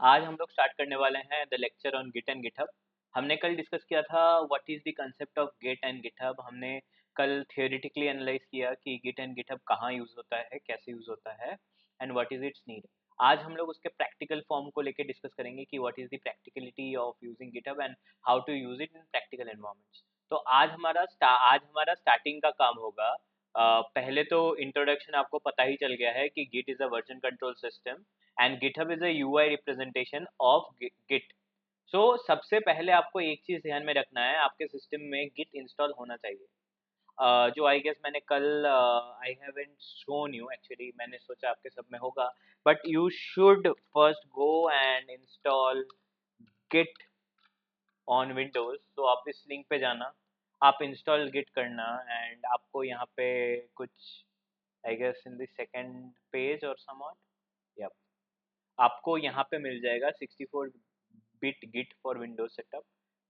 आज हम लोग स्टार्ट करने वाले हैं the lecture on Git and GitHub. हमने कल डिस्कस किया था what is the concept of Git and GitHub. हमने कल थियोरेटिकली एनालाइज किया कि गिट एंड गिटहब कहाँ यूज़ होता है, कैसे यूज़ होता है and what is its need. आज हम लोग उसके प्रैक्टिकल फॉर्म को लेकर डिस्कस करेंगे कि what is the practicality of using GitHub and how to use it in practical environments. तो आज हमारा स्टार्टिंग का काम होगा। पहले तो इंट्रोडक्शन आपको पता ही चल गया है कि Git is a version control system and GitHub is a UI representation of Git। So सबसे पहले आपको एक चीज़ ध्यान में रखना है, आपके सिस्टम में Git इंस्टॉल होना चाहिए। जो आई गेस मैंने कल I haven't shown you actually, मैंने सोचा आपके सब में होगा, but you should first go and install Git on Windows. तो आप इस लिंक पे जाना, आप इंस्टॉल Git करना एंड आपको यहाँ पे कुछ I guess in the second page और समॉट आपको यहाँ पे मिल जाएगा 64 bit Git for Windows setup.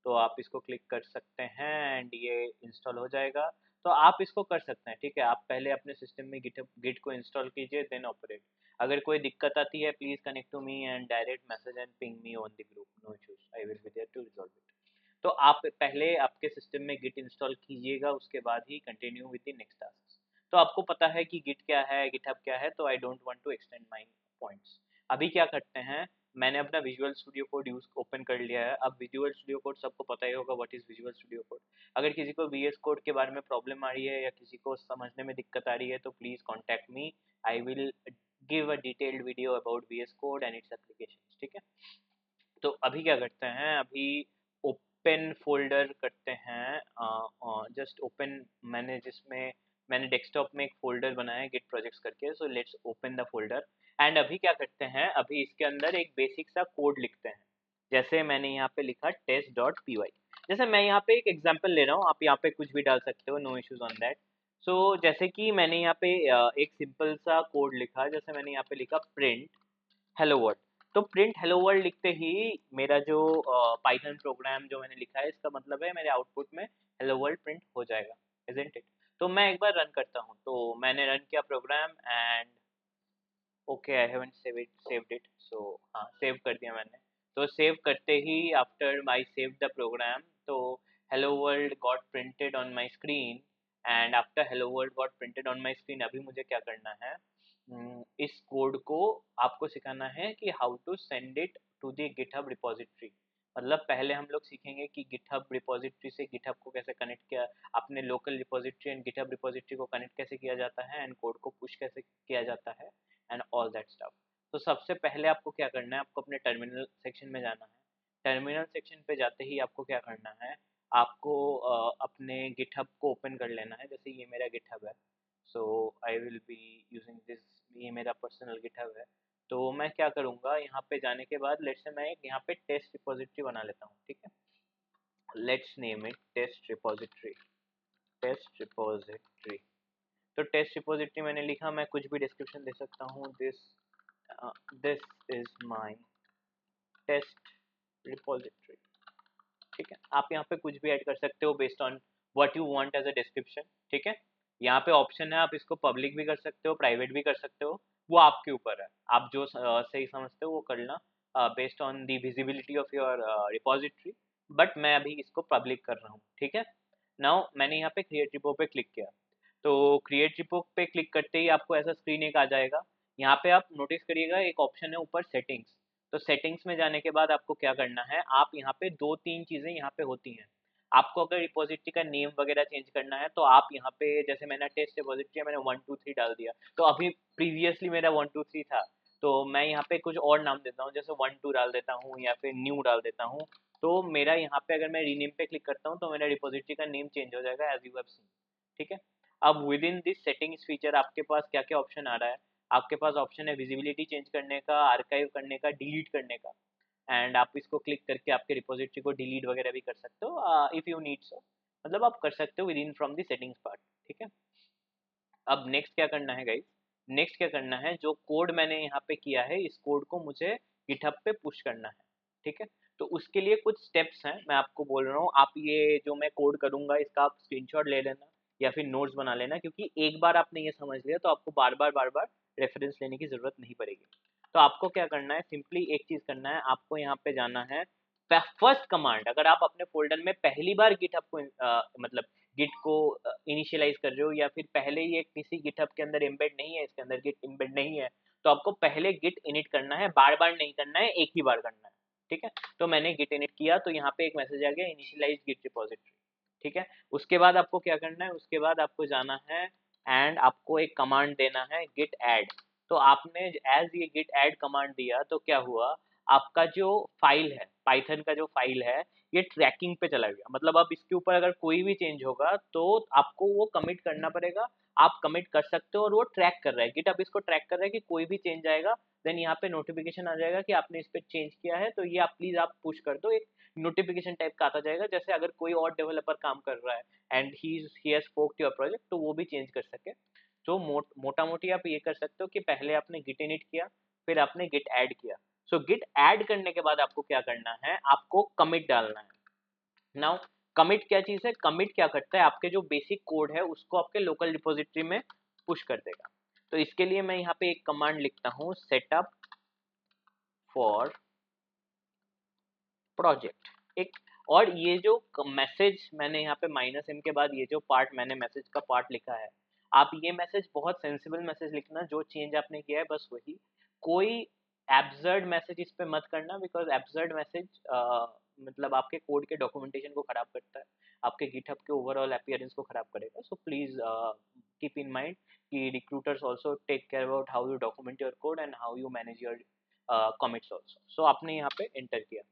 तो आप इसको क्लिक कर सकते हैं एंड ये इंस्टॉल हो जाएगा। तो आप इसको कर सकते हैं, ठीक है। आप पहले अपने सिस्टम में गिट को इंस्टॉल कीजिए, देन ऑपरेट। अगर कोई दिक्कत आती है please connect to me and direct message and ping me on the group, no issues, I will be there to resolve it. तो आप पहले आपके सिस्टम में गिट इंस्टॉल कीजिएगा, उसके बाद ही continue with the next task. तो आपको पता है कि गिट क्या है, गिटहब क्या है, तो I don't want to extend my points. अभी क्या करते हैं, मैंने अपना Visual Studio Code use open कर लिया है। अब विजुअल स्टूडियो कोड सबको पता ही होगा what is visual Studio code. अगर किसी को VS कोड के बारे में प्रॉब्लम आ रही है या किसी को समझने में दिक्कत आ रही है तो please contact me, I will give a detailed video about VS code and it's applications, ठीक है। तो अभी क्या करते हैं, अभी ओपन फोल्डर करते हैं, जस्ट ओपन। मैंने डेस्कटॉप में एक फोल्डर बनाया है गिट प्रोजेक्ट्स करके, so let's open the folder. And अभी क्या करते हैं, अभी इसके अंदर एक बेसिक सा कोड लिखते हैं। जैसे मैंने यहाँ पे लिखा test.py। जैसे मैं यहाँ पे एक एग्जांपल ले रहा हूँ, आप यहाँ पे कुछ भी डाल सकते हो, नो इश्यूज ऑन दैट। सो जैसे कि मैंने यहाँ पे एक सिंपल सा कोड लिखा, जैसे मैंने यहाँ पे लिखा प्रिंट हेलो वर्ल्ड। तो प्रिंट हेलो वर्ल्ड लिखते ही मेरा जो पाइथन प्रोग्राम जो मैंने लिखा है, इसका मतलब है मेरे आउटपुट में हेलो वर्ल्ड प्रिंट हो जाएगा, इजंट इट। तो मैं एक बार रन करता हूँ। तो मैंने रन किया program and okay, I haven't saved it, so हाँ सेव कर दिया मैंने। तो सेव करते ही after my save the program, तो hello world got printed on my screen. And after hello world got printed on my screen, अभी मुझे क्या करना है, इस कोड को आपको सिखाना है कि how to send it to the GitHub repository. मतलब पहले हम लोग सीखेंगे कि गिटहब रिपोजिटरी से गिटहब को कैसे कनेक्ट किया, अपने local repository and GitHub repository को कनेक्ट कैसे किया जाता है एंड कोड को पुश कैसे किया जाता है एंड ऑल दैट स्टफ। तो सबसे पहले आपको क्या करना है, आपको अपने टर्मिनल सेक्शन में जाना है। टर्मिनल सेक्शन पे जाते ही आपको क्या करना है, आपको अपने गिटहब को ओपन कर लेना है। जैसे ये मेरा गिटहब है, so I will be using this, ये मेरा पर्सनल गिटहब है। तो मैं क्या करूँगा, यहाँ पे जाने के बाद लेट्स से मैं एक यहाँ पे टेस्ट रिपोजिटरी बना लेता हूँ, ठीक है। Let's name it test repository. Test repository. तो टेस्ट रिपोजिटरी मैंने लिखा, मैं कुछ भी डिस्क्रिप्शन दे सकता हूँ, this is my test repository, ठीक है। आप यहाँ पे कुछ भी ऐड कर सकते हो based on what you want as a description, ठीक है। यहाँ पे ऑप्शन है, आप इसको पब्लिक भी कर सकते हो, प्राइवेट भी कर सकते हो, वो आपके ऊपर है। आप जो सही समझते हो वो करना based on the visibility of your repository. But मैं अभी इसको पब्लिक कर रहा हूँ, ठीक है। नाउ मैंने यहाँ पे क्रिएट रिपो पे क्लिक किया। तो क्रिएट रिपो पे क्लिक करते ही आपको ऐसा स्क्रीन एक आ जाएगा। यहाँ पे आप नोटिस करिएगा एक ऑप्शन है ऊपर सेटिंग्स। तो सेटिंग्स में जाने के बाद आपको क्या करना है, आप यहाँ पे दो तीन चीज़ें यहाँ पे होती हैं। आपको अगर रिपोजिटरी का नेम वगैरह चेंज करना है तो आप यहाँ पे, जैसे मैंने टेस्ट रिपोजिटरी मैंने 123 डाल दिया, तो अभी प्रीवियसली मेरा 123 था, तो मैं यहाँ पे कुछ और नाम देता हूँ, जैसे 12 डाल देता हूँ या फिर न्यू डाल देता हूँ। तो मेरा यहाँ पे अगर मैं रीनेम पे क्लिक करता हूँ तो मेरा रिपोजिटरी का नेम चेंज हो जाएगा एज यू हैव सीन, ठीक है। अब with in this settings feature आपके पास क्या क्या ऑप्शन आ रहा है, आपके पास ऑप्शन है विजिबिलिटी चेंज करने का, आर्काइव करने का, डिलीट करने का। एंड आप इसको क्लिक करके आपके रिपोजिटरी को डिलीट वगैरह भी कर सकते हो इफ़ यू नीड सो, मतलब आप कर सकते हो with in from the settings part, ठीक है। अब नेक्स्ट क्या करना है गाइस, नेक्स्ट क्या करना है, जो कोड मैंने यहाँ पे किया है इस कोड को मुझे गिटहब पे पुश करना है, ठीक है। तो उसके लिए कुछ स्टेप्स हैं, मैं आपको बोल रहा हूँ, आप ये जो मैं कोड करूँगा इसका आप स्क्रीनशॉट ले लेना या फिर नोट्स बना लेना, क्योंकि एक बार आपने ये समझ लिया तो आपको बार बार रेफरेंस लेने की ज़रूरत नहीं पड़ेगी। तो आपको क्या करना है, सिंपली एक चीज करना है, आपको यहाँ पे जाना है फर्स्ट कमांड। अगर आप अपने फोल्डर में पहली बार गिटहब को मतलब गिट को इनिशियलाइज कर रहे हो, या फिर पहले ये किसी गिटहब के अंदर एम्बेड नहीं है, इसके अंदर गिट एम्बेड नहीं है, तो आपको पहले गिट इनिट करना है, बार बार नहीं करना है, एक ही बार करना है। ठीक है, तो मैंने गिट इनिट किया तो यहाँ पे एक मैसेज आ गया इनिशियलाइज गिट रिपोजिटरी। ठीक है, उसके बाद आपको क्या करना है, उसके बाद आपको जाना है एंड आपको एक कमांड देना है गिट ऐड। तो आपने एज ये गिट ऐड कमांड दिया तो क्या हुआ, आपका जो फाइल है, पाइथन का जो फाइल है, ये ट्रैकिंग पे चला गया। मतलब अब इसके ऊपर अगर कोई भी चेंज होगा तो आपको वो कमिट करना पड़ेगा। आप कमिट कर सकते हो और वो ट्रैक कर रहा है, गिट अब इसको ट्रैक कर रहा है कि कोई भी चेंज आएगा देन यहाँ पे नोटिफिकेशन आ जाएगा कि आपने इस पे चेंज किया है, तो ये आप प्लीज आप पुश कर दो। एक नोटिफिकेशन टाइप का आता जाएगा, जैसे अगर कोई और डेवलपर काम कर रहा है and he has spoke to your project, तो वो भी चेंज कर सके। तो मोटा मोटी आप ये कर सकते हो कि पहले आपने गिट इनिट किया, फिर आपने गिट ऐड किया। सो गिट ऐड करने के बाद आपको क्या करना है, आपको कमिट डालना है। नाउ कमिट क्या चीज है, कमिट क्या करता है, आपके जो बेसिक कोड है उसको आपके लोकल रिपोजिटरी में पुश कर देगा। तो इसके लिए मैं यहाँ पे एक कमांड लिखता हूँ, सेटअप फॉर प्रोजेक्ट। एक और ये जो मैसेज मैंने यहाँ पे -m के बाद ये जो पार्ट मैंने मैसेज का पार्ट लिखा है, आप ये मैसेज बहुत सेंसिबल मैसेज लिखना, जो चेंज आपने किया है बस वही। कोई एब्सर्ड मैसेज इस पे मत करना, बिकॉज एब्सर्ड मैसेज मतलब आपके कोड के डॉक्यूमेंटेशन को खराब करता है, आपके गिटहब के ओवरऑल अपीयरेंस को खराब करेगा। So please keep in mind कि recruiters also take care about how you document your code and how you manage your commits also. So आपने यहाँ पे एंटर किया,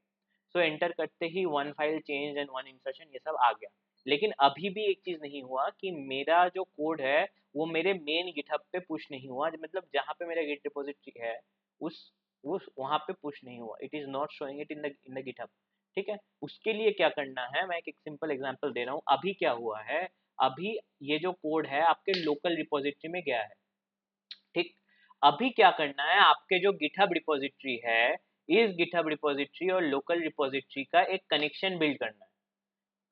सो एंटर करते ही one file change and one insertion ये सब आ गया। लेकिन अभी भी एक चीज नहीं हुआ कि मेरा जो कोड है वो मेरे मेन गिटहब पे पुश नहीं हुआ, मतलब जहाँ पे मेरा गिट रिपोजिटरी है उस वहाँ पे पुश नहीं हुआ, it is not showing it in the GitHub. ठीक है, उसके लिए क्या करना है, मैं एक सिंपल एग्जांपल दे रहा हूँ। अभी क्या हुआ है, अभी ये जो कोड है आपके लोकल रिपोजिटरी में गया है। ठीक, अभी क्या करना है, आपके जो गिटहब रिपोजिटरी है, इस गिटहब रिपोजिटरी और लोकल रिपोजिटरी का एक कनेक्शन बिल्ड करना है।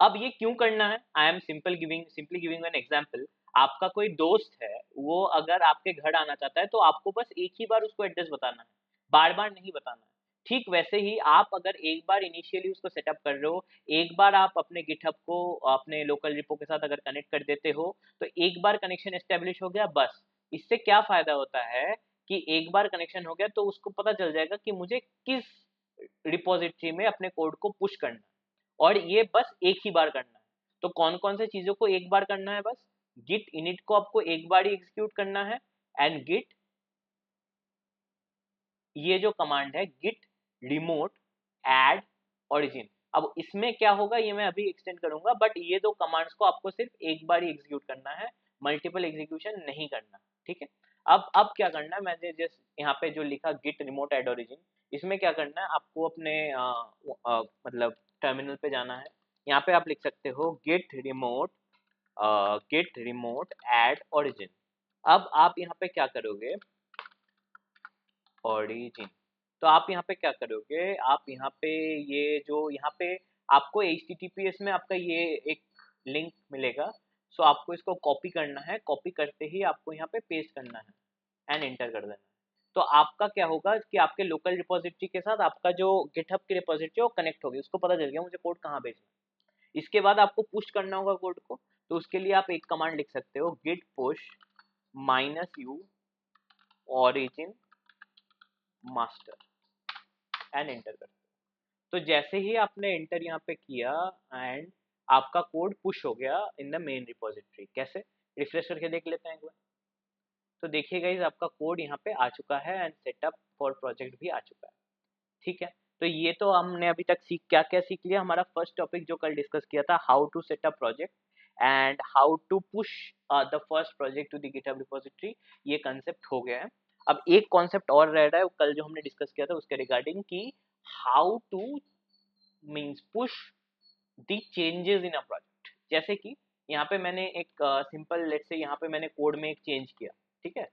अब ये क्यों करना है, I am simply giving an example. आपका कोई दोस्त है, वो अगर आपके घर आना चाहता है तो आपको बस एक ही बार उसको एड्रेस बताना है, बार बार नहीं बताना है। ठीक वैसे ही आप अगर एक बार इनिशियली उसको सेटअप कर रहे हो, एक बार आप अपने गिटहब को अपने लोकल रिपो के साथ अगर कनेक्ट कर देते हो, तो एक बार कनेक्शन एस्टेब्लिश हो गया बस। इससे क्या फायदा होता है कि एक बार कनेक्शन हो गया तो उसको पता चल जाएगा कि मुझे किस रिपोजिटरी में अपने कोड को पुश करना है, और ये बस एक ही बार करना है। तो कौन कौन से चीजों को एक बार करना है, बस गिट इनिट को आपको एक बार ही एग्जीक्यूट करना है, एंड गिट ये जो कमांड है गिट रिमोट ऐड ओरिजिन। अब इसमें क्या होगा ये मैं अभी एक्सटेंड करूंगा, बट ये दो कमांड्स को आपको सिर्फ एक बार ही एग्जीक्यूट करना है, मल्टीपल एग्जीक्यूशन नहीं करना। ठीक है, अब क्या करना है, मैंने जस्ट यहाँ पे जो लिखा गिट रिमोट ऐड ओरिजिन, इसमें क्या करना है, आपको अपने मतलब टर्मिनल पे जाना है। यहाँ पे आप लिख सकते हो गिट रिमोट ऐड ओरिजिन। अब आप यहाँ पे क्या करोगे, ओरिजिन। तो आप यहाँ पे क्या करोगे, आप यहाँ पे ये जो यहाँ पे आपको HTTPS में आपका ये एक लिंक मिलेगा। सो आपको इसको कॉपी करना है, कॉपी करते ही आपको यहाँ पे पेस्ट करना है एंड एंटर कर देना है। तो आपका क्या होगा कि आपके लोकल रिपोजिटरी के साथ आपका जो गिटहब की रिपोजिटरी वो कनेक्ट होगी, उसको पता चल गया मुझे कोड कहाँ भेजना है। इसके बाद आपको पुश करना होगा कोड को, तो उसके लिए आप एक कमांड लिख सकते हो, git push -u origin master and enter कर। तो जैसे ही आपने एंटर यहाँ पे किया एंड आपका कोड पुश हो गया इन द मेन रिपोजिटरी। कैसे, रिफ्रेश करके देख लेते हैं एक बार। तो देखिए गाइस, आपका कोड यहाँ पे आ चुका है एंड सेटअप फॉर प्रोजेक्ट भी आ चुका है। ठीक है, तो ये तो हमने अभी तक क्या क्या सीख लिया। हमारा फर्स्ट टॉपिक जो कल डिस्कस किया था, how to setup project and how to push the first project to the GitHub repository, ये कंसेप्ट हो गया है। अब एक कॉन्सेप्ट और रह रहा है, कल जो हमने डिस्कस किया था उसके रिगार्डिंग की how two means push the changes in a project. जैसे कि यहाँ पे मैंने एक सिंपल लेट्स से यहाँ पे मैंने कोड में एक चेंज किया। ठीक है,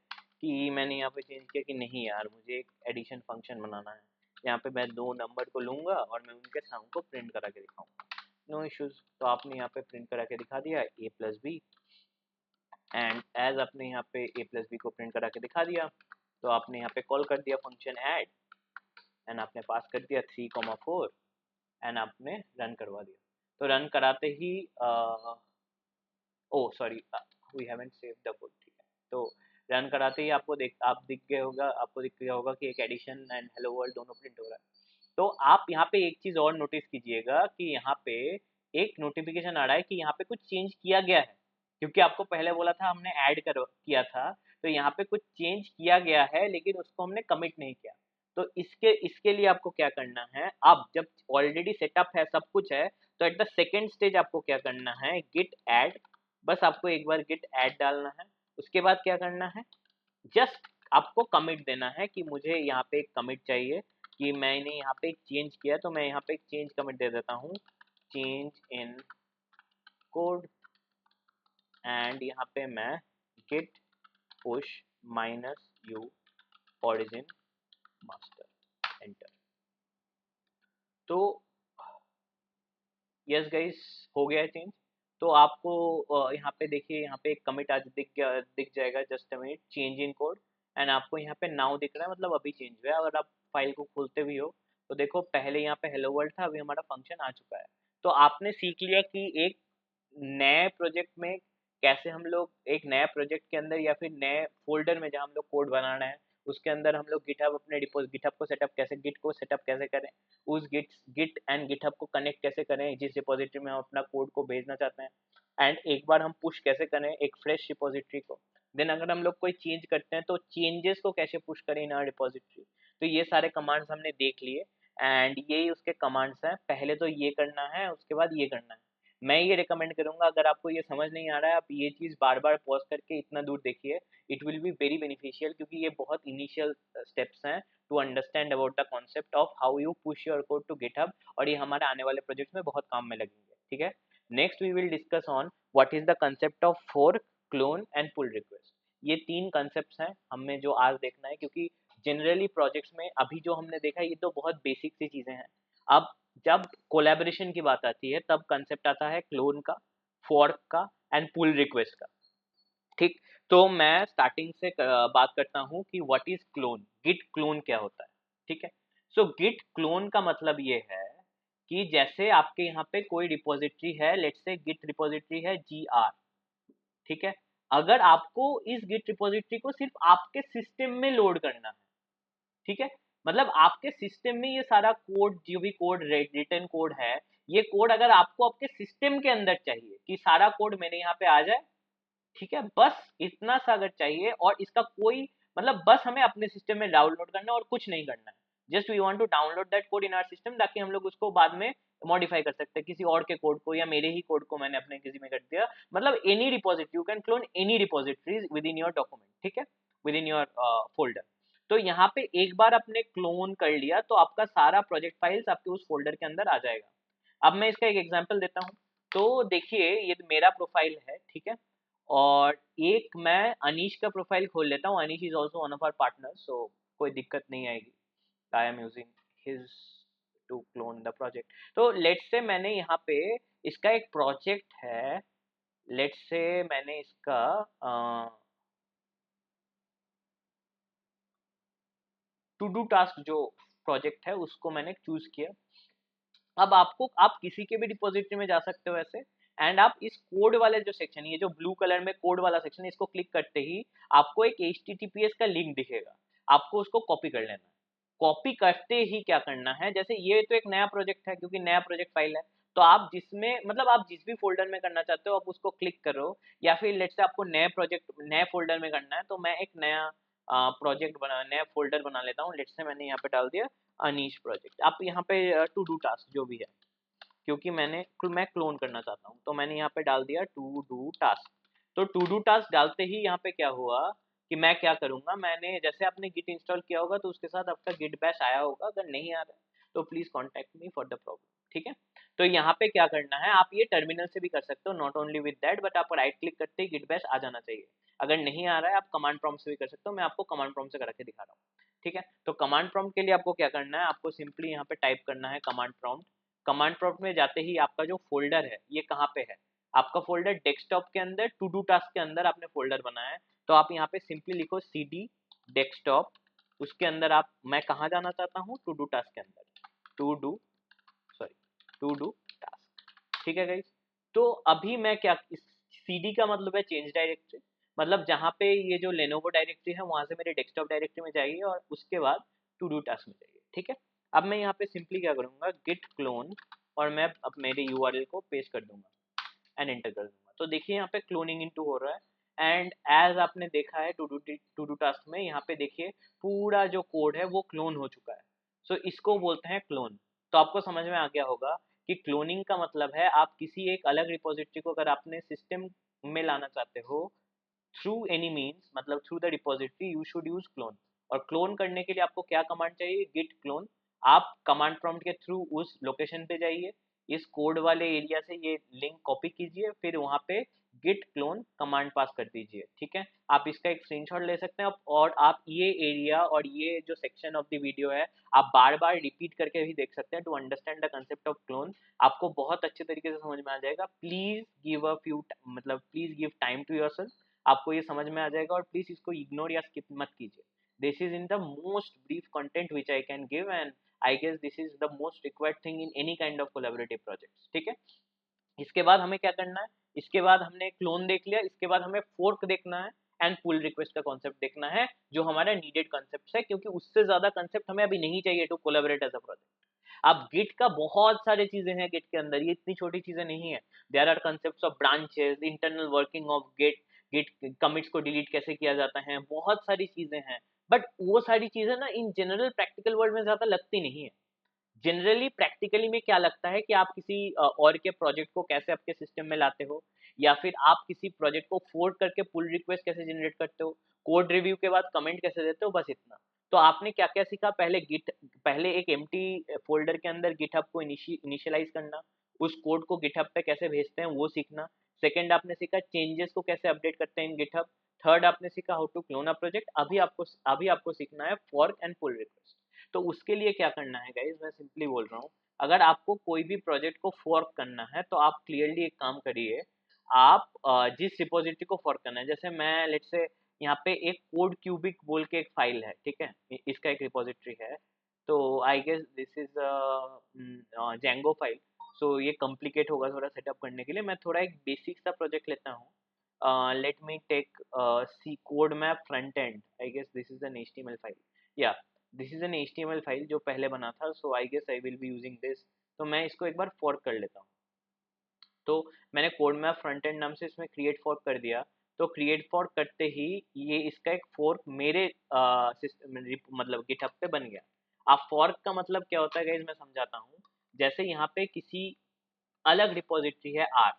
कि मैंने यहाँ पे चेंज किया कि नहीं यार मुझे एक एडिशन फंक्शन बनाना है, यहाँ पे मैं दो नंबर को लूंगा और मैं उनके साउंड को प्रिंट करा के दिखाऊंगा। नो इश्यूज, तो आपने यहाँ पे प्रिंट करा के दिखा दिया a+b, एंड एज आपने यहाँ पे a+b को प्रिंट करा के दिखा दिया, तो आपने यहाँ पे कॉल कर दिया फंक्शन ऐड एंड आपने पास कर दिया 3,4 एंड आपने रन करवा दिया। तो रन कराते ही oh sorry, we haven't save the code, ठीक है। तो रन कराते ही आपको दिख गया होगा कि एक एडिशन एंड हेलो वर्ल्ड दोनों प्रिंट हो रहा है। तो आप यहाँ पे एक चीज़ और नोटिस कीजिएगा कि यहाँ पे एक नोटिफिकेशन आ रहा है कि यहाँ पे कुछ चेंज किया गया है, क्योंकि आपको पहले बोला था हमने ऐड कर किया था, तो यहाँ पे कुछ चेंज किया गया है लेकिन उसको हमने कमिट नहीं किया। तो इसके लिए आपको क्या करना है, अब जब ऑलरेडी सेटअप है, सब कुछ है, तो एट द सेकेंड स्टेज आपको क्या करना है, गिट ऐड, बस आपको एक बार गिट ऐड डालना है। उसके बाद क्या करना है, जस्ट आपको कमिट देना है कि मुझे यहाँ पे एक कमिट चाहिए कि मैंने यहाँ पे एक चेंज किया, तो मैं यहाँ पे एक चेंज कमिट दे देता हूँ, चेंज इन कोड, एंड यहाँ पे मैं git push minus u origin master, enter. तो यस गाइस, हो गया है चेंज। तो आपको यहाँ पे देखिए, यहाँ पे एक कमिट आज दिख जाएगा, just a minute, change in code, and आपको यहाँ पे नाउ दिख रहा है, मतलब अभी चेंज हुआ है। अगर आप फाइल को खोलते भी हो तो देखो, पहले यहाँ पे हेलो वर्ल्ड था, अभी हमारा फंक्शन आ चुका है। तो आपने सीख लिया कि एक नए प्रोजेक्ट में कैसे हम लोग एक नए प्रोजेक्ट के अंदर या फिर नए फोल्डर में जहाँ हम लोग कोड बनाना है, उसके अंदर हम लोग गिटहब अपने गिटहब को सेटअप कैसे, गिट को सेटअप कैसे करें, उस गिट एंड गिटहब को कनेक्ट कैसे करें जिस रिपोजिटरी में हम अपना कोड को भेजना चाहते हैं, एंड एक बार हम पुश कैसे करें एक फ्रेश रिपोजिटरी को। देन अगर हम लोग कोई चेंज करते हैं तो चेंजेस को कैसे पुश करें इन आवर रिपोजिटरी। तो ये सारे कमांड्स हमने देख लिए, एंड यही उसके कमांड्स हैं। पहले तो ये करना है, उसके बाद ये करना है। मैं ये रिकमेंड करूंगा, अगर आपको ये समझ नहीं आ रहा है, आप ये चीज़ बार बार पॉज करके इतना दूर देखिए, it will be very beneficial, क्योंकि ये बहुत इनिशियल स्टेप्स हैं to understand about the concept of how you push your code to GitHub, और ये हमारे आने वाले प्रोजेक्ट्स में बहुत काम में लगेंगे, ठीक है। Next we will discuss on what is the concept of fork, clone and pull request. ये तीन कंसेप्ट हैं हमें जो आज देखना है, क्योंकि जनरली प्रोजेक्ट्स में अभी जो हमने देखा है ये तो बहुत बेसिक सी चीज़ें हैं। अब जब कोलैबोरेशन की बात आती है तब कंसेप्ट आता है क्लोन का, फोर्क का एंड पुल रिक्वेस्ट का, ठीक। तो मैं स्टार्टिंग से बात करता हूँ कि what is clone, git clone क्या होता है, ठीक है। सो गिट क्लोन का मतलब ये है कि जैसे आपके यहाँ पे कोई रिपोजिटरी है, लेट्स से गिट रिपोजिटरी है GR, ठीक है। अगर आपको इस गिट रिपोजिटरी को सिर्फ आपके सिस्टम में लोड करना है, ठीक है, मतलब आपके सिस्टम में ये सारा कोड, जो भी कोड रिटर्न कोड है, ये कोड अगर आपको आपके सिस्टम के अंदर चाहिए कि सारा कोड मेरे यहाँ पे आ जाए, ठीक है, बस इतना सा अगर चाहिए, और इसका कोई मतलब बस हमें अपने सिस्टम में डाउनलोड करना है और कुछ नहीं करना है, just we want to download that code in our system, ताकि हम लोग उसको बाद में मॉडिफाई कर सकते हैं किसी और के कोड को, या मेरे ही कोड को मैंने अपने किसी में कर दिया, मतलब any repository, you can clone any repositories with in your document, ठीक है, विद इन योर फोल्डर। तो यहाँ पे एक बार आपने क्लोन कर लिया तो आपका सारा प्रोजेक्ट फाइल्स आपके उस फोल्डर के अंदर आ जाएगा। अब मैं इसका एक एग्जांपल देता हूँ। तो देखिए, ये मेरा प्रोफाइल है, ठीक है, और एक मैं अनीश का प्रोफाइल खोल लेता हूँ। Anish is also one of our partner, so कोई दिक्कत नहीं आएगी। I am using his to clone the project. तो लेट्स से मैंने यहाँ पे इसका एक प्रोजेक्ट है, लेट्स से मैंने इसका टू डू टास्क जो प्रोजेक्ट है उसको मैंने चूज किया। अब आप किसी के भी डिपॉजिटरी में जा सकते हो ऐसे, एंड आप इस कोड वाले जो सेक्शन, ये जो ब्लू कलर में कोड वाला सेक्शन है, इसको क्लिक करते ही आपको एक HTTPS का लिंक दिखेगा, आपको उसको कॉपी कर लेना है। कॉपी करते ही क्या करना है, जैसे ये तो एक नया प्रोजेक्ट है, क्योंकि नया प्रोजेक्ट फाइल है, तो आप जिसमें मतलब आप जिस भी फोल्डर में करना चाहते हो आप उसको क्लिक करो, या फिर लेट्स से आपको नए प्रोजेक्ट नए फोल्डर में करना है, तो मैं एक नया प्रोजेक्ट बना नया फोल्डर बना लेता हूँ। लेट्स से मैंने यहाँ पे डाल दिया अनीश प्रोजेक्ट। आप यहाँ पे टू डू टास्क जो भी है, क्योंकि मैं क्लोन करना चाहता हूँ, तो मैंने यहाँ पे डाल दिया टू डू टास्क। तो टू डू टास्क डालते ही यहाँ पे क्या हुआ कि मैं क्या करूँगा, मैंने जैसे आपने गिट इंस्टॉल किया होगा तो उसके साथ आपका गिट बैश आया होगा, अगर नहीं आ रहा है तो please contact me for the problem, ठीक है। तो यहाँ पे क्या करना है, आप ये टर्मिनल से भी कर सकते हो, not only with that, but आप राइट क्लिक करते ही गिट बैश आ जाना चाहिए। अगर नहीं आ रहा है आप कमांड प्रॉम्प्ट से भी कर सकते हो, मैं आपको कमांड प्रॉम्प्ट से करा के दिखा रहा हूँ, ठीक है। तो कमांड प्रॉम्प्ट के लिए आपको क्या करना है, आपको सिंपली यहाँ पे टाइप करना है कमांड प्रॉम्प्ट। कमांड प्रॉम्प्ट में जाते ही आपका जो फोल्डर है ये कहाँ पे है, आपका फोल्डर डेस्कटॉप के अंदर टू डू टास्क के अंदर आपने फोल्डर बनाया है, तो आप यहाँ पे सिंपली लिखो cd डेस्कटॉप, उसके अंदर आप, मैं कहाँ जाना चाहता हूँ, टू डू टास्क के अंदर, to do sorry to do task, ठीक है गाइस। तो अभी मैं क्या, इस सीडी का मतलब है चेंज डायरेक्टरी, मतलब जहाँ पे ये जो लेनोवो डायरेक्टरी है वहाँ से मेरे डेस्कटॉप डायरेक्टरी में जाएगी और उसके बाद टू डू टास्क में जाएगी, ठीक है। अब मैं यहाँ पे सिंपली क्या करूँगा, गिट क्लोन, और मैं अब मेरे यूआरएल को पेस्ट कर दूंगा एंड एंटर कर दूंगा। तो देखिए यहाँ पे क्लोनिंग इनटू हो रहा है, एंड एज आपने देखा है टू डू टास्क में, यहाँ पे देखिए पूरा जो कोड है वो क्लोन हो चुका है। सो इसको बोलते हैं क्लोन। तो आपको समझ में आ गया होगा कि क्लोनिंग का मतलब है आप किसी एक अलग रिपोजिटरी को अगर आपने सिस्टम में लाना चाहते हो थ्रू एनी मीन्स, मतलब through the repository, you should use clone. और क्लोन करने के लिए आपको क्या कमांड चाहिए, गिट क्लोन। आप कमांड प्रॉम्प्ट के थ्रू उस लोकेशन पे जाइए, इस कोड वाले एरिया से ये लिंक कॉपी कीजिए, फिर वहाँ पे गिट क्लोन कमांड पास कर दीजिए, ठीक है। आप इसका एक स्क्रीनशॉट ले सकते हैं और आप ये एरिया और ये जो सेक्शन ऑफ द वीडियो है आप बार बार रिपीट करके भी देख सकते हैं to understand the concept of clone. आपको बहुत अच्छे तरीके से समझ में आ जाएगा। प्लीज गिव अ फ्यू, मतलब please give time to yourself, आपको ये समझ में आ जाएगा। और प्लीज इसको इग्नोर या स्किप मत कीजिए। This is in the most brief content which I can give, and I guess this is the most required thing in any kind of collaborative projects, ठीक है। इसके बाद हमें क्या करना है, इसके बाद हमने क्लोन देख लिया, इसके बाद हमें फोर्क देखना है एंड पुल रिक्वेस्ट का कॉन्सेप्ट देखना है, जो हमारा नीडेड कॉन्सेप्ट है, क्योंकि उससे ज्यादा कॉन्सेप्ट हमें अभी नहीं चाहिए to collaborate as a project. अब गिट का बहुत सारे चीजें हैं गिट के अंदर, ये इतनी छोटी चीजें नहीं है। There are concepts of branches, internal working of git, git commits को डिलीट कैसे किया जाता है, बहुत सारी चीजें हैं। बट वो सारी चीजें ना इन जनरल प्रैक्टिकल वर्ल्ड में ज्यादा लगती नहीं है। जनरली प्रैक्टिकली में क्या लगता है कि आप किसी और के प्रोजेक्ट को कैसे आपके सिस्टम में लाते हो, या फिर आप किसी प्रोजेक्ट को फोर्क करके पुल रिक्वेस्ट कैसे जनरेट करते हो, कोड रिव्यू के बाद कमेंट कैसे देते हो, बस इतना। तो आपने क्या क्या सीखा, पहले एक एम्प्टी फोल्डर के अंदर गिटहब को इनिशियलाइज करना, उस कोड को गिटहब पे कैसे भेजते हैं वो सीखना। सेकंड आपने सीखा चेंजेस को कैसे अपडेट करते हैं इन गिटहब। थर्ड आपने सीखा how to clone a project. अभी आपको सीखना है फॉर्क एंड पुल रिक्वेस्ट। तो उसके लिए क्या करना है गाइज, मैं सिंपली बोल रहा हूँ, अगर आपको कोई भी प्रोजेक्ट को फोर्क करना है तो आप क्लियरली एक काम करिए। आप जिस रिपोजिटरी को फोर्क करना है, जैसे मैं लेट्स से यहाँ पे एक कोड क्यूबिक बोल के एक फाइल है, ठीक है, इसका एक रिपोजिटरी है। तो I guess this is Django file. So ये कॉम्प्लिकेट होगा थोड़ा सेटअप करने के लिए, मैं थोड़ा एक बेसिक सा प्रोजेक्ट लेता हूँ। Let me take see code map front end, I guess this is an HTML file, या this is an HTML file जो पहले बना था। So I guess I will be using this. तो मैं इसको एक बार फोर्क कर लेता हूँ। तो मैंने कोड मैप फ्रंट एंड नाम से इसमें क्रिएट फोर्क कर दिया। तो क्रिएट फोर्क करते ही ये इसका एक फोर्क मेरे सिस्टम मतलब गिटहब पे बन गया। अब फोर्क का मतलब क्या होता है गाइस, मैं समझाता हूँ। जैसे यहाँ पे किसी अलग रिपोजिटरी है आर,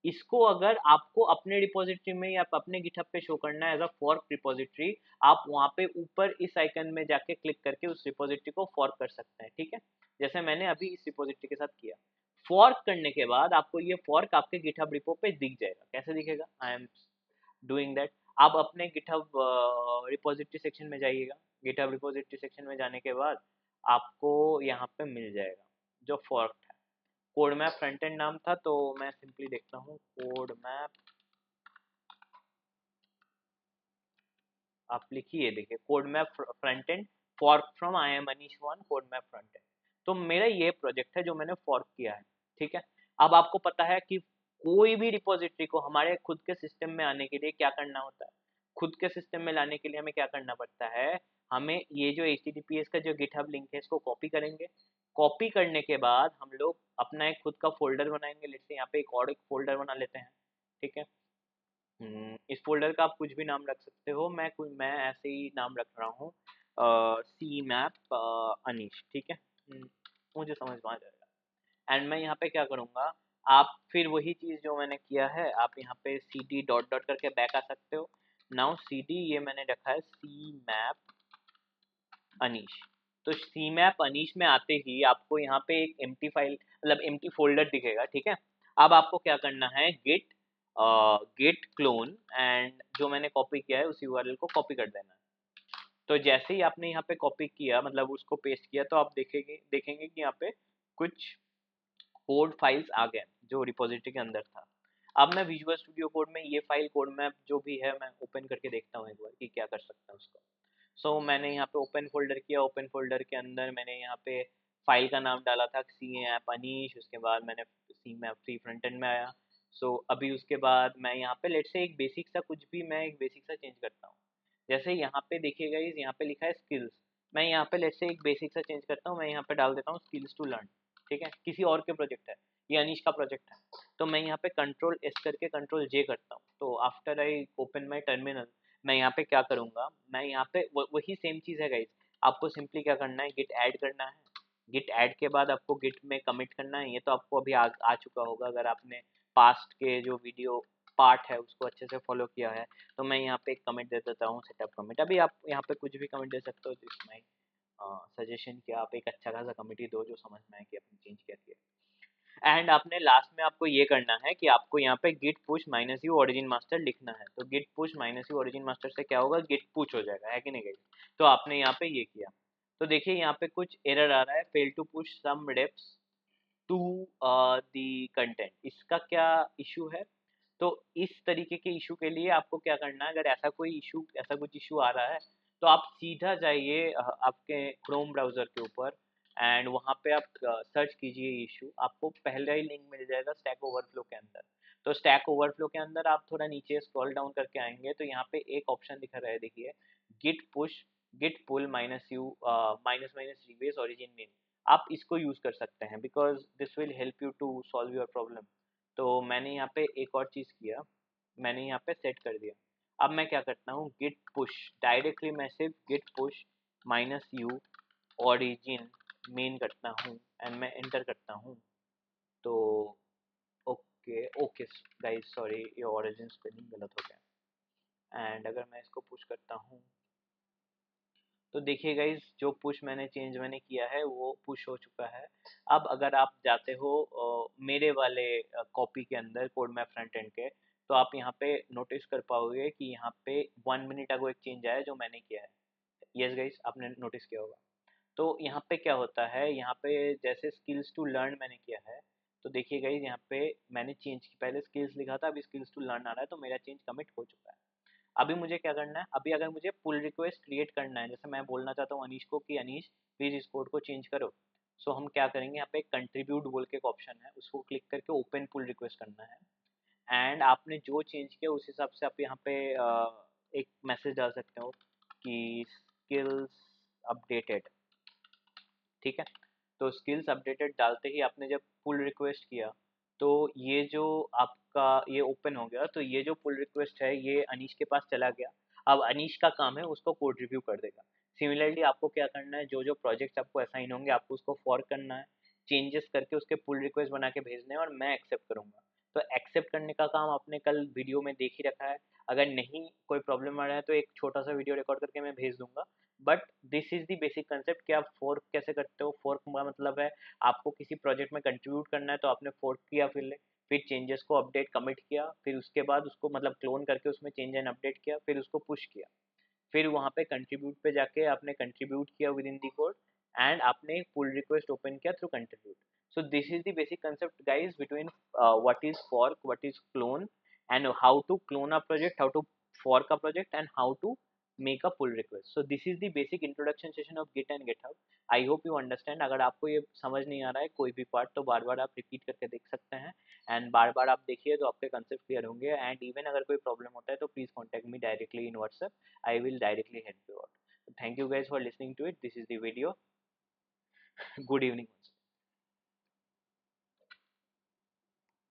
इसको अगर आपको अपने रिपोजिटरी में या अपने गिटहब पे शो करना है एज अ फॉर्क रिपोजिटरी, आप वहाँ पे ऊपर इस आइकन में जाके क्लिक करके उस रिपोजिटरी को फॉर्क कर सकते हैं, ठीक है। जैसे मैंने अभी इस रिपोजिटरी के साथ किया। फॉर्क करने के बाद आपको ये फॉर्क आपके गिटहब रिपो पे दिख जाएगा। कैसे दिखेगा, आई एम डूइंग दैट। आप अपने गिटहब रिपोजिटरी सेक्शन में जाइएगा। गिटहब रिपोजिटरी सेक्शन में जाने के बाद आपको यहाँ पे मिल जाएगा जो फॉर्क है। कोड मैप फ्रंट एंड नाम था, तो मैं सिंपली देखता हूँ कोड मैप, आप लिखिए, देखिए code map front and fork from I am Anish one code map front and. तो मेरा ये प्रोजेक्ट है जो मैंने फॉर्क किया है, ठीक है। अब आपको पता है कि कोई भी रिपोजिटरी को हमारे खुद के सिस्टम में आने के लिए क्या करना होता है। खुद के सिस्टम में लाने के लिए हमें क्या करना पड़ता है, हमें ये जो HTTPS का जो गिटहब लिंक है इसको कॉपी करेंगे। कॉपी करने के बाद हम लोग अपना एक खुद का फोल्डर बनाएंगे। लेट्स से यहाँ पे एक और एक फोल्डर बना लेते हैं, ठीक है। इस फ़ोल्डर का आप कुछ भी नाम रख सकते हो, मैं ऐसे ही नाम रख रहा हूँ सी मैप अनीश, ठीक है। मुझे समझ में आ जाएगा। एंड मैं यहाँ पे क्या करूँगा, आप फिर वही चीज़ जो मैंने किया है, आप यहाँ पे cd डॉट डॉट करके बैक आ सकते हो। नाउ cd ये मैंने रखा है सी मैप अनीश। तो सी मैप अनीश में आते ही आपको यहाँ पे एक एम्प्टी फाइल, मतलब एम्प्टी फोल्डर दिखेगा, ठीक है। अब आपको क्या करना है, गिट क्लोन एंड जो मैंने कॉपी किया है उस यूआरएल को कॉपी कर देना है। तो जैसे ही आपने यहाँ पे कॉपी किया, मतलब उसको पेस्ट किया, तो आप देखेंगे कि यहाँ पे कुछ कोड फाइल्स आ गए जो रिपोजिटरी के अंदर था। अब मैं विजुअल स्टूडियो कोड में ये फाइल कोड मैप जो भी है मैं ओपन करके देखता हूँ एक बार कि क्या कर सकता हूँ उसको। सो मैंने यहाँ पे ओपन फोल्डर किया, ओपन फोल्डर के अंदर मैंने यहाँ पे फाइल का नाम डाला था सी ऐप अनीश, उसके बाद मैंने सी मैप फ्री फ्रंट एंड में आया। सो अभी उसके बाद मैं यहाँ पे लेट से एक बेसिक सा कुछ भी मैं एक बेसिक सा चेंज करता हूँ। जैसे यहाँ पे देखिएगा इस यहाँ पे लिखा है स्किल्स, मैं यहाँ पे लेट से एक बेसिक सा चेंज करता हूँ, मैं यहाँ पे डाल देता हूँ स्किल्स टू लर्न। ठीक है, किसी और के प्रोजेक्ट है, ये अनीश का प्रोजेक्ट है, तो मैं यहाँ पे कंट्रोल एस करके कंट्रोल जे करता हूँ। तो after I open my terminal, मैं यहाँ पे क्या करूँगा, मैं यहाँ पे वही सेम चीज़ है गाइज। आपको सिंपली क्या करना है, गिट ऐड करना है। गिट ऐड के बाद आपको गिट में कमिट करना है। ये तो आपको अभी आ चुका होगा अगर आपने पास्ट के जो वीडियो पार्ट है उसको अच्छे से फॉलो किया है। तो मैं यहाँ पे एक कमेंट दे देता हूँ, सेटअप कमेंट। अभी आप यहाँ पे कुछ भी कमेंट दे सकते हो, दिस माई सजेशन कि आप एक अच्छा खासा कमेटी दो जो समझ में आए कि आपने चेंज क्या किया। एंड आपने लास्ट में आपको ये करना है कि आपको यहाँ पे git push minus u origin master लिखना है। तो git push minus u origin master से क्या होगा, गिट पुश हो जाएगा, है कि नहीं guys? तो आपने यहाँ पे ये किया। तो देखिए यहाँ पे कुछ एरर आ रहा है, fail to push some refs to the content. इसका क्या इशू है? तो इस तरीके के इशू के लिए आपको क्या करना है, अगर ऐसा कोई इशू, ऐसा कुछ इशू आ रहा है तो आप सीधा जाइए आपके क्रोम ब्राउज़र के ऊपर एंड वहाँ पे आप सर्च कीजिए इशू, आपको पहला ही लिंक मिल जाएगा स्टैक ओवरफ्लो के अंदर। तो स्टैक ओवरफ्लो के अंदर आप थोड़ा नीचे स्क्रॉल डाउन करके आएंगे तो यहाँ पे एक ऑप्शन दिखा रहा है, देखिए git push git pull minus u minus minus rebase origin main. आप इसको यूज़ कर सकते हैं because this will help you to solve your problem. तो मैंने यहाँ पे एक और चीज़ किया, मैंने यहाँ पे सेट कर दिया। अब मैं क्या करता हूँ, गिट पुश डायरेक्टली मैं सिर्फ git push minus u origin main करता हूँ एंड मैं एंटर करता हूँ। तो ओके ओके गाइस, सॉरी ये ओरिजिन स्पेलिंग गलत हो गया। एंड अगर मैं इसको पुश करता हूँ तो देखिए गाइस जो पुश मैंने किया है वो पुश हो चुका है। अब अगर आप जाते हो मेरे वाले कॉपी के अंदर कोड मैप फ्रंट एंड के, तो आप यहाँ पे नोटिस कर पाओगे कि यहाँ पे 1 मिनट अगो एक चेंज आया जो मैंने किया है। यस गाइस, आपने नोटिस किया होगा। तो यहाँ पे क्या होता है, यहाँ पे जैसे स्किल्स टू लर्न मैंने किया है, तो देखिए गाइस यहाँ पे मैंने चेंज की, पहले स्किल्स लिखा था, अभी स्किल्स टू लर्न आ रहा है, तो मेरा चेंज कमिट हो चुका है। अभी मुझे क्या करना है, अभी अगर मुझे पुल रिक्वेस्ट क्रिएट करना है, जैसे मैं बोलना चाहता हूँ अनीश को कि अनीश प्लीज़ इस कोड को चेंज करो। सो हम क्या करेंगे, यहाँ पे एक कंट्रीब्यूट बोल के एक ऑप्शन है, उसको क्लिक करके ओपन पुल रिक्वेस्ट करना है। एंड आपने जो चेंज किया उस हिसाब से आप यहाँ पे एक मैसेज डाल सकते हो कि स्किल्स अपडेटेड। ठीक है, तो स्किल्स अपडेटेड डालते ही आपने जब पुल रिक्वेस्ट किया तो ये जो आपका ये ओपन हो गया, तो ये जो पुल रिक्वेस्ट है ये अनीश के पास चला गया। अब अनीश का काम है उसको कोड रिव्यू कर देगा। सिमिलरली आपको क्या करना है, जो जो प्रोजेक्ट्स आपको असाइन होंगे आपको उसको फॉरवर्ड करना है, चेंजेस करके उसके पुल रिक्वेस्ट बना के भेजने हैं और मैं एक्सेप्ट करूंगा। तो एक्सेप्ट करने का काम आपने कल वीडियो में देख ही रखा है। अगर नहीं कोई प्रॉब्लम आ रहा है तो एक छोटा सा वीडियो रिकॉर्ड करके मैं भेज दूंगा। But this is the basic concept कि आप फोर्क कैसे करते हो। फोर्क का मतलब है आपको किसी प्रोजेक्ट में कंट्रीब्यूट करना है तो आपने फोर्क किया, फिर चेंजेस को अपडेट कमिट किया, फिर उसके बाद उसको मतलब क्लोन करके उसमें चेंज एंड अपडेट किया, फिर उसको पुश किया, फिर वहाँ पे कंट्रीब्यूट पे जाके आपने कंट्रीब्यूट किया with in the code and आपने एक पुल रिक्वेस्ट ओपन किया through contribute. So this is the basic concept guys between what is fork, what is clone, and how to clone a project, how to fork a project, and how to make a pull request. So this is the basic introduction session of Git and GitHub. I hope you understand. अगर आपको ये समझ नहीं आ रहा है कोई भी part तो बार बार आप रिपीट करके देख सकते हैं एंड बार बार आप देखिए तो आपके कंसेप्ट क्लियर होंगे। एंड इवन अगर कोई प्रॉब्लम होता है तो please contact me directly in WhatsApp, I will directly help you out. Thank you guys for listening to it. This is the video. Good evening.